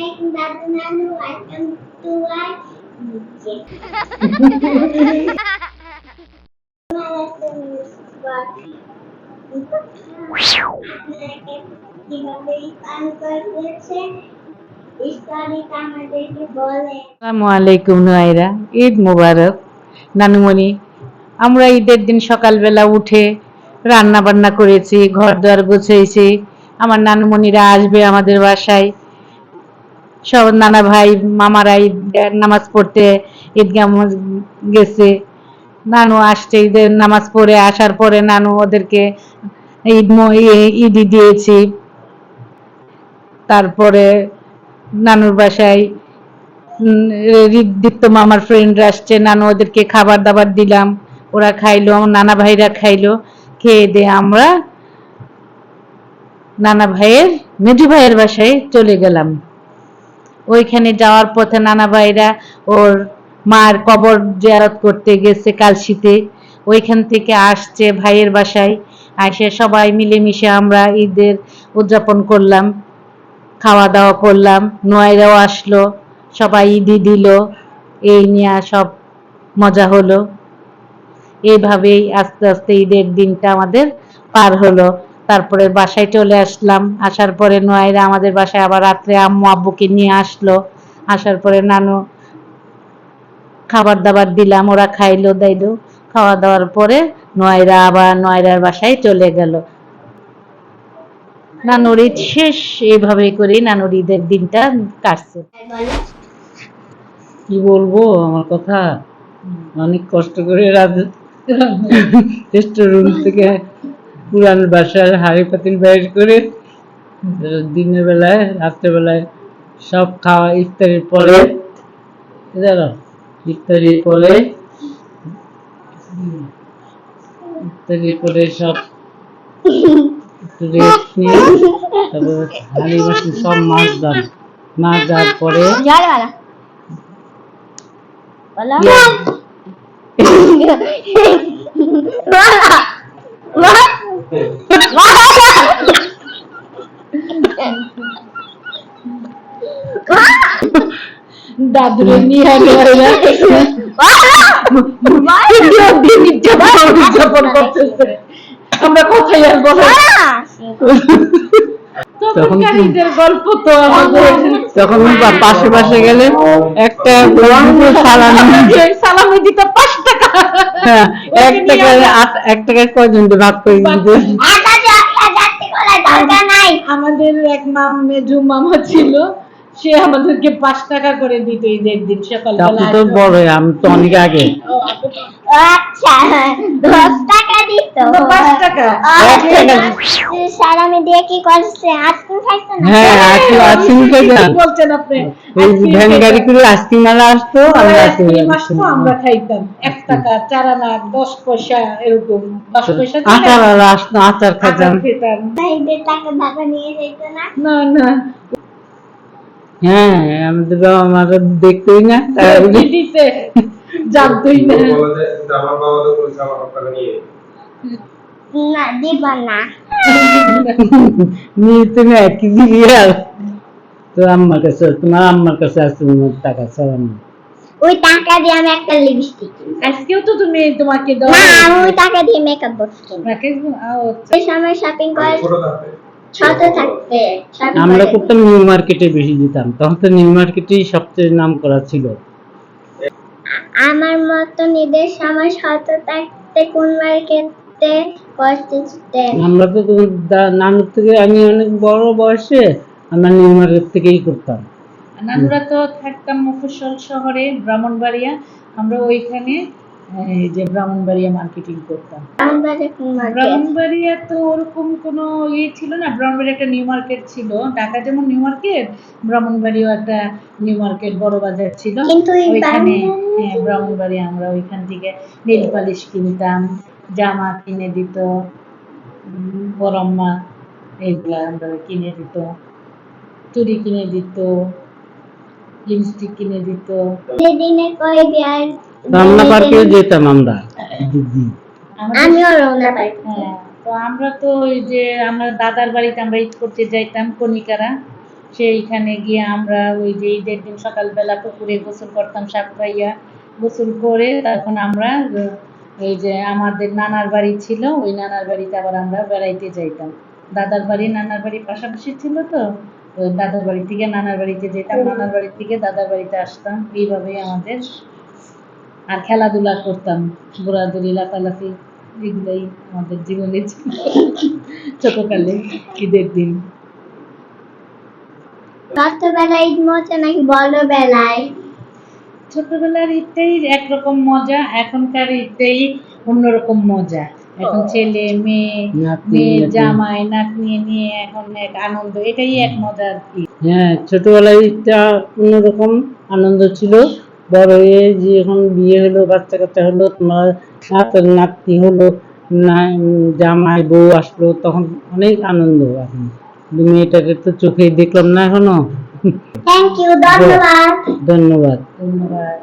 Assalamualaikum Datuk Nanu, welcome to my DJ. আসসালামু আলাইকুম নুয়াইরা, ঈদ মোবারক। নানুমণি, আমরা ঈদের দিন সকালবেলা উঠে রান্না বান্না করেছি, ঘর দুয়ার গুছিয়েছি। আমার নানুমণিরা আসবে আমাদের বাসায়, সব নানা ভাই মামারা ঈদ নামাজ পড়তে ঈদগাহ গেছে। নানু আসছে, ঈদের নামাজ পড়ে আসার পরে নানু ওদেরকে ঈদি দিয়েছি। তারপরে নানুর বাসায় দীপ্ত মামার ফ্রেন্ডরা আসছে, নানু ওদেরকে খাবার দাবার দিলাম, ওরা খাইলো, আমার নানা ভাইরা খাইলো। খেয়ে দিয়ে আমরা নানা ভাইয়ের মেজু ভাইয়ের বাসায় চলে গেলাম। ওইখানে যাওয়ার পথে নানা ভাইরা ওর মার কবর জিয়ারত করতে গেছে কালশিতে, ওইখান থেকে আসছে ভাইয়ের বাসায়। আসে সবাই মিলেমিশে আমরা ঈদের উদযাপন করলাম, খাওয়া দাওয়া করলাম। নুয়াইরাও আসলো, সবাই ঈদি দিল, এই নিয়ে সব মজা হলো। এইভাবেই আস্তে আস্তে ঈদের দিনটা আমাদের পার হলো। তারপরে বাসায় চলে আসলাম। আসার পরে নুয়াইরা আমাদের বাসায় আবার রাত্রে আম্মু আব্বুকে নিয়ে আসলো। আসার পরে নানু খাবার দাবার দিলাম, ওরা খাইলো দাইলো। খাওয়া দাওয়ার পরে নুয়াইরা আবার নুয়াইরার বাসায় চলে গেল। নানুর ঈদ শেষ। এইভাবে করে নানুর ঈদের দিনটা কাটছে। কি বলবো, আমার কথা অনেক কষ্ট করে রুম থেকে পুরান বাসার হাড়ি পাতিল বের করে দিনের বেলায় রাত্রেবেলায় সব খাওয়া ইফতারির পরে সব রেস্ট নিয়ে তারপরে হাড়ি মাছ সব মাছ দেওয়ার পরে দাদুরে নিয়ে উদযাপন করতেছে। আমরা কোথায় আর বলো, তখন পাশে পাশে গেলে একটা সালামি দিত 5 টাকা। হ্যাঁ, 1 টাকায় কয়জন ভাগ করে দিত। আমাদের এক মেজু মামা ছিল, সে আমাদেরকে 5 টাকা করে দিত ঈদের দিন সকালবেলা। তো বড়, আমি তো অনেক আগে। আচ্ছা, 10 টাকা দিত, 5 টাকা। সালামি দিয়ে কি করছে? আইসক্রিম খাইছেন? হ্যাঁ, আইসক্রিম খাইতাম। বলছেন আপনি? ভ্যান গাড়ি করে আইসক্রিম আলা আসতো, আমরা খাইতাম। 1 টাকা, 4 আনা, 10 পয়সা, এরকম 10 পয়সা আচার আলা আসতো, আচার খাইতাম। ভাইদের টাকা ভাগা নিয়ে যেত না? না না, হ্যাঁ, আমাদের বাবা মারা দেখতোই না, দিতে জানতোই না। না, দিব না। নিতে না কি দিয়ে তো আম্মার কাছে, তোমার আম্মার কাছে আছে টাকা ছাড়ানো। ওই টাকা দিয়ে আমি একটা লিপস্টিক কিনি। আজকেও তো তুমি তোমাকে দাও না, আমি ওই টাকা দিয়ে মেকআপ বক্স কিনি। এই সময় শপিং করে ছোট থাকতে আমরা করতাম নিউ মার্কেটে, বেশি দিতাম। তখন তো নিউ মার্কেটেই সবচেয়ে নাম করা ছিল। আমার মতো ঈদের সময় ছোট থাকতে কোন মার্কেটে করতে? আমরা তো নানুর থেকে, আমি অনেক বড় বয়সে আমরা নিউ মার্কেট থেকেই করতাম। নানুরা তো থাকতাম মফস্বল শহরে, ব্রাহ্মণবাড়িয়া। আমরা ওইখানে এই যে ব্রাহ্মণবাড়িয়া মার্কেটিং করতাম। ব্রাহ্মণবাড়িয়া তো ওরকম কোনো ছিল না। ব্রাহ্মণবাড়িয়া একটা নিউ মার্কেট ছিল, ঢাকা যেমন নিউ মার্কেট, ব্রাহ্মণবাড়িয়াও একটা নিউ মার্কেট, বড় বাজার ছিল ওইখানে। হ্যাঁ, ব্রাহ্মণবাড়িয়া আমরা ওইখান থেকে নেল পালিশ কিনতাম, জামা কিনে দিত বড়ম্মা, এইগুলা আমরা কিনে দিত, চুড়ি কিনে দিত, লিপস্টিক কিনে দিত। রমনা পার্কে যেতাম আমরা, আমিও রমনা পার্ক। হ্যাঁ, তো আমরা তো ওই যে আমরা দাদার বাড়িতে আমরা ঈদ করতে যাইতাম কনিকারা, সেইখানে গিয়ে আমরা ওই যে ঈদের দিন সকালবেলা পুকুরে গোসল করতাম, সাঁতরাইয়া গোসল করে তখন আমরা এই যে আমাদের নানার বাড়ি ছিল, ওই নানার বাড়িতে আবার আমরা বেড়াইতে যাইতাম। দাদার বাড়ি নানার বাড়ি পাশাপাশি ছিল, তো ওই দাদার বাড়ি থেকে নানার বাড়িতে যেতাম, নানার বাড়ি থেকে দাদার বাড়িতে আসতাম। এইভাবেই আমাদের আর খেলাধুলা করতাম, ঘোরাঘুরি, লাফালাফি, এগুলোই আমাদের জীবনে ছিল ছোটকালে ঈদের দিন। ছোটবেলায় ঈদ মজা নাকি বড় বেলায়? ছোটবেলার ঈদটাই একরকম মজা, এখনকার ঈদটাই অন্যরকম মজা। এখন ছেলে মেয়ে, নাতি, মেয়ে নাতি। জামাই নাতনি নিয়ে এখন এক আনন্দ, এটাই এক মজার ঈদ। হ্যাঁ, ছোটবেলায় ঈদটা অন্যরকম আনন্দ ছিল। বড় হয়ে যে এখন বিয়ে হলো, বাচ্চা কাচ্চা হলো, তোমার নাতন নাতনি হলো, জামাই বউ আসলো, তখন অনেক আনন্দ। এখন কিন্তু মেয়েটাকে তো চোখে দেখলাম না এখনো। থ্যাংক ইউ, ধন্যবাদ। ধন্যবাদ। ধন্যবাদ।